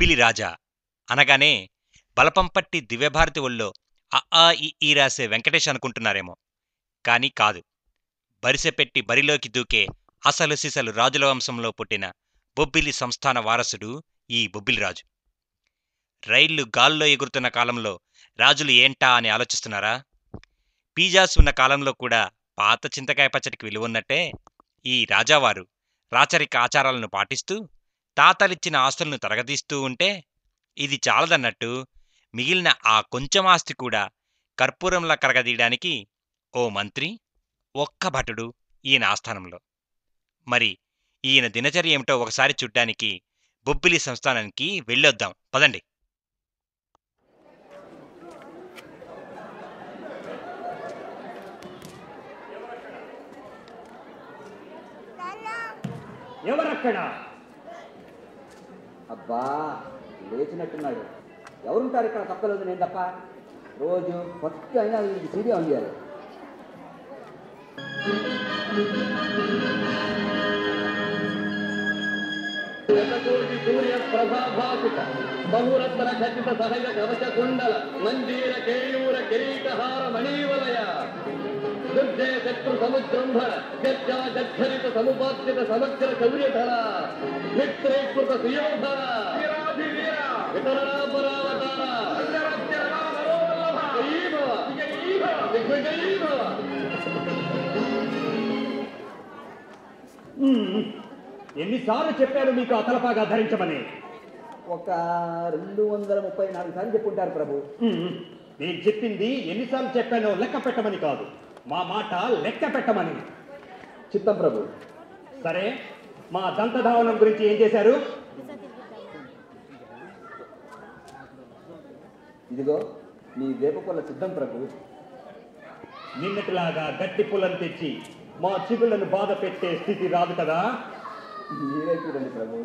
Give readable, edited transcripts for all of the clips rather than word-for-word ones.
బొబ్బిలి రాజా అనగానే బలపంపట్టి దివ్యభారతి ఒళ్ళో అఆ ఈ రాసే వెంకటేష్ అనుకుంటున్నారేమో. కాని కాదు. బరిసెపెట్టి బరిలోకి దూకే అసలు సిసలు రాజుల వంశంలో పుట్టిన బొబ్బిలి సంస్థాన వారసుడు ఈ బొబ్బిలిరాజు. రైళ్లు గాల్లో ఎగురుతున్న కాలంలో రాజులు ఏంటా అని ఆలోచిస్తున్నారా? పీజాస్ ఉన్న కాలంలో కూడా పాత చింతకాయ పచ్చడికి విలువున్నట్టే ఈ రాజావారు రాచరిక ఆచారాలను పాటిస్తూ తాతలిచ్చిన ఆస్తులను తరగతీస్తూ ఉంటే ఇది చాలదన్నట్టు మిగిలిన ఆ కొంచెం ఆస్తి కూడా కర్పూరంలా కరగదీయడానికి ఓ మంత్రి, ఒక్క భటుడు ఈయన ఆస్థానంలో. మరి ఈయన దినచర్య ఏమిటో ఒకసారి చూడ్డానికి బొబ్బిలి సంస్థానానికి వెళ్ళొద్దాం పదండి. ఎవరక్కడా? అబ్బా లేచినట్టున్నాడు. ఎవరుంటారు ఇక్కడ? తప్పలేదు నేను తప్ప. రోజు ఫస్ట్ అయినా ఇది సీరియా ఉంది. సూర్య ప్రభాభాసుక బహురత్న ఖచ్చిత సహజ కవచ కుండల మంజీర కేయూర కిరీటహార మణీవలయ దుర్జయ శత్రు సముద్రంభర గర్జా జర్జరిత సముపార్జిత సమగ్ర శౌర్యధర మిత్రీకృత సుయోధర వితరణాపరావతార దిగ్విజయీభవ. ఎన్నిసార్లు చెప్పారు మీకు ఆ తలపాగా ధరించమని? ఒక 234 సార్లు చెప్పుంటారు ప్రభు. నేను చెప్పింది ఎన్నిసార్లు చెప్పానో లెక్క పెట్టమని కాదు, మా మాట లెక్క పెట్టమని. చిత్తం ప్రభు. సరే, మా దంతధావనం గురించి ఏం చేశారు? ఇదిగో నీ వేప పుల్ల సిద్ధం ప్రభు. నిన్నటిలాగా గట్టి పుల్లను తెచ్చి మా చిగుళ్లను బాధ పెట్టే స్థితి రాదు కదా. మీరే చూడండి ప్రభు.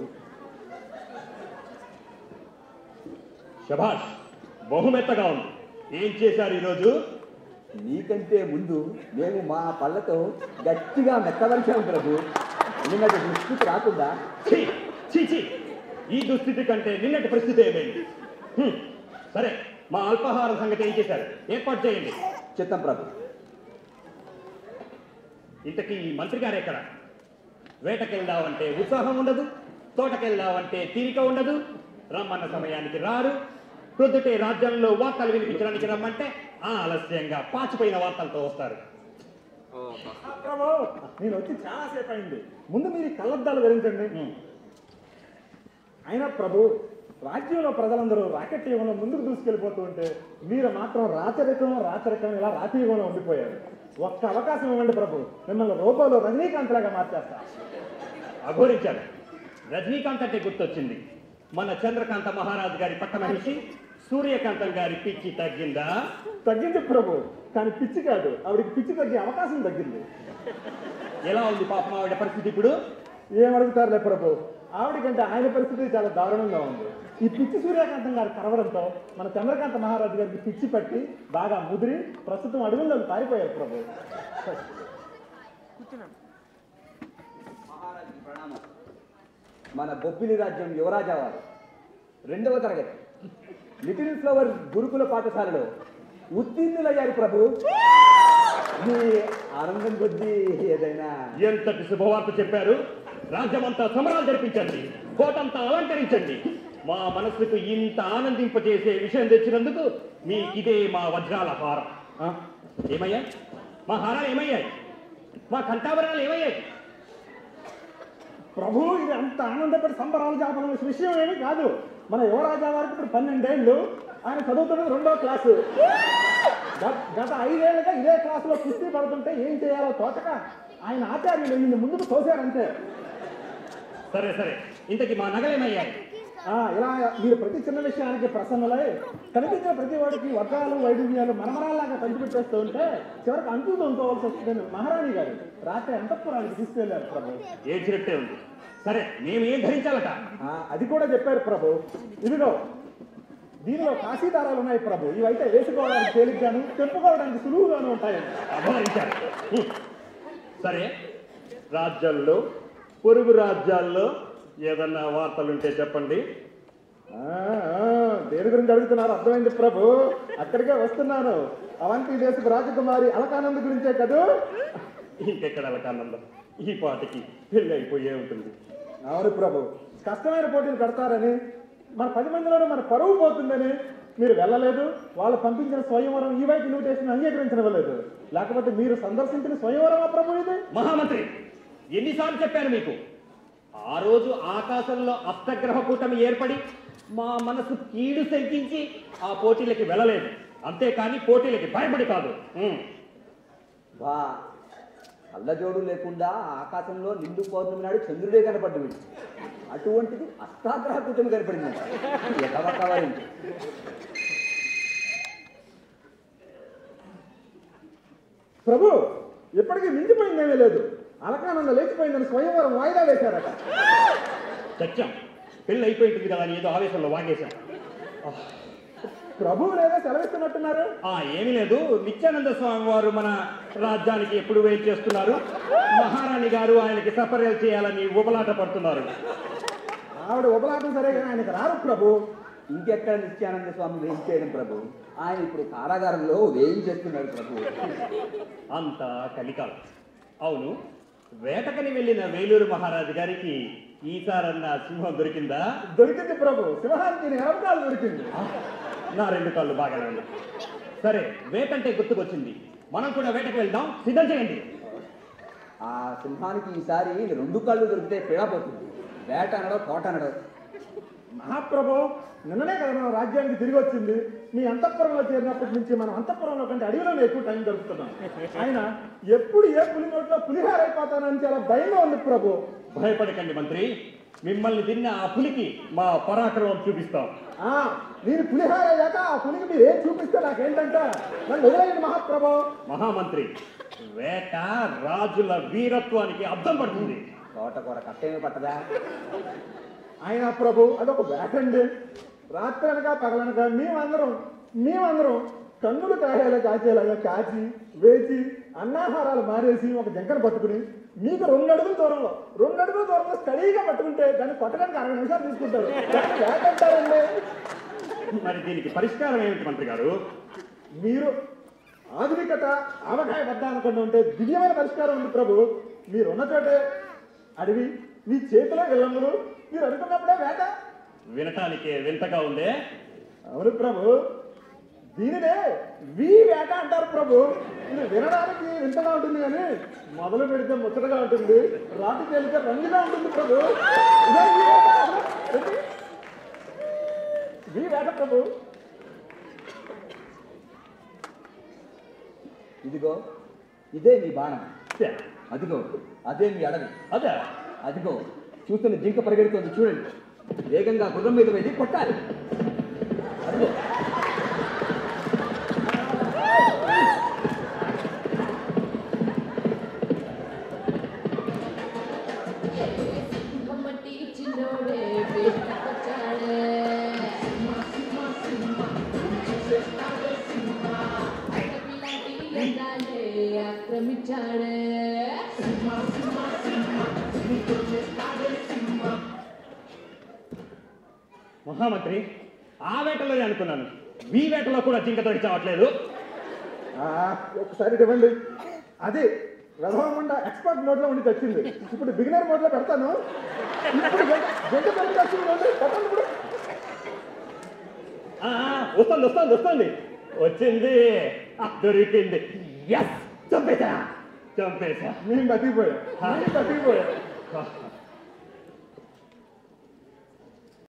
శభాష్, బహుమెత్తగా ఉంది. ఏం చేశారు ఈరోజు? నీకంటే ముందు మేము మా పళ్ళతో గట్టిగా మెత్తవరిచాం ప్రభు. నిన్నటి దుస్థితి రాకుండా. ఛీ, ఛీ, ఛీ. ఈ దుస్థితి కంటే నిన్నటి పరిస్థితి ఏమైంది? సరే, మా అల్పాహారం సంగతి ఏం చేశారు? ఏర్పాటు చేయండి. చిత్తం ప్రభు. ఇంతకీ ఈ మంత్రి గారు ఎక్కడ? వేటకెళ్దామంటే ఉత్సాహం ఉండదు, తోటకెళ్దామంటే తీరిక ఉండదు, రమ్మన్న సమయానికి రారు. ప్రొద్దుటే రాజ్యంలో వార్తలు వినిపించడానికి రమ్మంటే ఆలస్యంగా పాచిపోయిన వార్తలతో వస్తారు. నేను వచ్చి చాలాసేపు అయింది. ముందు మీరు కళ్ళద్దాలు ధరించండి. అయినా ప్రభు, రాజ్యంలో ప్రజలందరూ రాకెట్ యుగంలో ముందుకు దూసుకెళ్ళిపోతూ ఉంటే మీరు మాత్రం రాచరికం ఇలా రాతి యుగంలో ఉండిపోయారు. ఒక్క అవకాశం ఇవ్వండి ప్రభు, మిమ్మల్ని రోబోలో రజనీకాంత్ లాగా మార్చేస్తా. అఘోరించారు. రజనీకాంత్ అంటే గుర్తొచ్చింది. మన చంద్రకాంత మహారాజు గారి పట్ట మనిషి సూర్యకాంతం గారి పిచ్చి తగ్గిందా? తగ్గింది ప్రభు, కానీ పిచ్చి కాదు, ఆవిడికి పిచ్చి తగ్గే అవకాశం తగ్గింది. ఎలా ఉంది పాపం ఆవిడ పరిస్థితి ఇప్పుడు? ఏమడుగుతారులే ప్రభు, ఆవిడకంటే ఆయన పరిస్థితి చాలా దారుణంగా ఉంది. ఈ పిచ్చి సూర్యకాంతం గారి కరవడంతో మన చంద్రకాంత మహారాజు గారికి పిచ్చి పట్టి బాగా ముదిరి ప్రస్తుతం అడవుల్లోకి పారిపోయారు ప్రభు. మహారాజుకి ప్రణామం. మన బొబ్బిలి రాజ్యం యువరాజా వారు 2వ తరగతి లిటిల్ ఫ్లవర్ గురుకుల పాఠశాలలో ఉత్తీర్ణులయ్యారు ప్రభు. మీ ఆనందం కొద్దీ ఏదైనా. ఎంతటి శుభవార్త చెప్పారు! రాజ్యమంతా సమరాలు జరిపించండి, కోటంతా అలంకరించండి. మా మనస్సుకు ఇంత ఆనందింపజేసే విషయం తెచ్చినందుకు మీకిదే మా వజ్రాల హారం. ఏమయ్యాయి మా హారాలు? ఏమయ్యాయి మా కంఠాభరణాలు? ఏమయ్యాయి ప్రభు? ఇది అంత ఆనందపడి సంబరాలు జరపవలసిన విషయం ఏమీ కాదు. మన యువరాజా వారికి ఇప్పుడు 12 ఏళ్ళు, ఆయన చదువుతున్నది 2వ క్లాసు. గత 5 ఏళ్ళుగా ఇదే క్లాసులో కుస్తీ పడుతుంటే ఏం చేయాలో తోచక ఆయన ఆచార్యులు ఈయన ముందుకు తోశారంటే. సరే సరే, ఇంతకీ మా నగలేమయ్యాయి? ఇలా మీరు ప్రతి చిన్న విషయానికి ప్రసన్నలై కనిపించిన ప్రతి వాడికి వజ్రాలు వైడూర్యాలు మరమరాల్లాగా పంచిపెట్టేస్తూ ఉంటే చివరికి అంటూ ఉంకోవాల్సి వస్తుందని మహారాణి గారు రాత్రి అంతఃపురానికి తీసుకెళ్లారు ప్రభు. ఏడ్చినట్టే ఉంది. సరే, మేమేం ధరించాలట? అది కూడా చెప్పారు ప్రభు. ఇదిగో దీనిలో కాశీదారాలు ఉన్నాయి ప్రభు. ఇవైతే వేసుకోవడానికి తేలిగ్గాను, తెంపుకోవడానికి సులువుగాను ఉంటాయండి. అభరించారు. సరే, రాజ్యాల్లో పొరుగు రాజ్యాల్లో ఏదన్నా వార్తలుంటే చెప్పండి. దేని గురించి అడుగుతున్నారు అర్థమైంది ప్రభు. అక్కడికే వస్తున్నాను. అవంతి దేశపు రాజకుమారి అలకానంద గురించే కదూ? ఇంకెక్కడ అలకానందం, ఈ పాటికి పెళ్ళి అయిపోయే ఉంటుంది. అవును ప్రభు, కష్టమైన పోటీలు పెడతారని, మన 10 మందిలోనూ మన పరువు పోతుందని మీరు వెళ్ళలేదు. వాళ్ళు పంపించిన స్వయంవరం ఈ వైపు ఇన్విటేషన్ అంగీకరించనివ్వలేదు. లేకపోతే మీరు సందర్శించిన స్వయంవరమా ప్రభు ఇది? మహామంత్రి, ఎన్నిసార్లు చెప్పాను మీకు? ఆ రోజు ఆకాశంలో అష్టగ్రహ కూటమి ఏర్పడి మా మనసు కీడు శంకించి ఆ పోటీలకి వెళ్ళలేదు. అంతేకాని పోటీలకి భయపడి కాదు. బా కళ్ళజోడు లేకుండా ఆకాశంలో నిండు పౌర్ణమి నాడు చంద్రుడే కనపడ్డవి. అటువంటిది అష్టాగ్రహ కూటమి కనపడింది. ఎదవకవారి ప్రభు, ఇప్పటికీ మించిపోయిందేమీ లేదు. అలకానంద లేచిపోయిందని స్వయంవరం వాయిదా వేశారట. సత్యం, పెళ్ళి అయిపోయింటుంది కదా అని ఏదో ఆవేశంలో వాగేశాం. ప్రభువు లేదా సెలవిస్తున్నట్టున్నారు? ఏమీ లేదు. నిత్యానంద స్వామి వారు మన రాజ్యానికి ఎప్పుడు వెయిట్ చేస్తున్నారు. మహారాణి గారు ఆయనకి సపర్యలు చేయాలని ఉపలాట పడుతున్నారు. ఆవిడ ఉపలాటం సరే కానీ ఆయనకు రారు ప్రభు. ఇంకెక్కడ నిత్యానంద స్వామి వేయించేయడం ప్రభు? ఆయన ఇప్పుడు కారాగారంలో వేయించేస్తున్నాడు ప్రభు. అంత కలికాలం. అవును, వేటకని వెళ్ళిన వేలూరు మహారాజు గారికి ఈసారన్న సింహం దొరికిందా? దొరికింది ప్రభు. సింహానికి ఎరవకాలు దొరికింది. నా 2 కాళ్ళు బాగానే ఉన్నాయి. సరే, వేటంటే గుర్తుకొచ్చింది. మనం కూడా వేటకు వెళ్దాం. సిద్ధం చేయండి. ఆ సింహానికి ఈసారి 2 కాళ్ళు దొరికితే పిడపోతుంది. వేట అనడో కోట అనడో. మహాప్రభు, నిన్ననే కదా మనం రాజ్యానికి తిరిగి వచ్చింది. మీ అంతఃపురంలో చేరినప్పటి నుంచి మనం అంతఃపురంలో కంటే అడవిలోనే ఎక్కువ టైం గడుపుతున్నాం. ఆయన ఎప్పుడు ఏ పులి నోట్లో పులిహార అయిపోతానని చాలా భయంగా ఉంది ప్రభు. భయపడకండి మంత్రి, మిమ్మల్ని తిన్న ఆ పులికి మా పరాక్రమం చూపిస్తాం. నేను పులిహార అయ్యాక ఆ పులికి మీరు ఏం చూపిస్తే నాకేంటంట? నన్ను వదిలేయండి మహాప్రభు. మహామంత్రి, వేట రాజుల వీరత్వానికి అద్దం పడుతుంది. తోటకూర కట్టేమీ పట్టదా? ఆయన ప్రభు, అదొక వేటండి. రాత్రి అనగా పగలనగా మేమందరం కన్నులు కాచేలాగా కాచి వేచి అన్నాహారాలు మారేసి ఒక జంకర పట్టుకుని మీకు 2 అడుగుల దూరంలో స్టడీగా పట్టుకుంటే దాన్ని పట్టడానికి 60 నిమిషాలు తీసుకుంటారు. వేటంటారండి. మరి దీనికి పరిష్కారం ఏమిటి మంత్రి గారు? మీరు ఆధునికత ఆవకాయ వద్ద అనుకుంటూ ఉంటే దివ్యమైన పరిష్కారం ఉంది ప్రభు. మీరున్న చోటే అడవి, మీ చేతిలో విలంబులు, మీరు అనుకున్నప్పుడే వేట. వినటానికే వింతగా ఉందే. అవును ప్రభు, దీనినే వేట అంటారు ప్రభు. ఇది వినడానికి వింతగా ఉంటుంది కానీ మొదలు పెడితే ముచ్చటగా ఉంటుంది. రాతి తేలితే రంగుగా ఉంటుంది ప్రభు. వేట ప్రభు. ఇదిగో ఇదే మీ బాణం. అదిగో అదే మీ అడవి. అదిగో చూస్తున్న జింక పరిగెడుతోంది చూడండి. వేగంగా గుర్రం మీద వెళ్ళి కొట్టాలి. అదిగో మహామంత్రి, ఆ వేటలోనే అనుకున్నాను. మీ వేటలో కూడా జింక తోడి చావట్లేదు. ఒకసారి ఇవ్వండి. అది రథమండ ఎక్స్పర్ట్ మోడ్ లో ఉండి వచ్చింది. ఇప్పుడు బిగినర్ మోడ్ లో పెడతాను. వస్తుంది. వచ్చింది, దొరికింది. చంపేశా. నేను బతికిపోయా.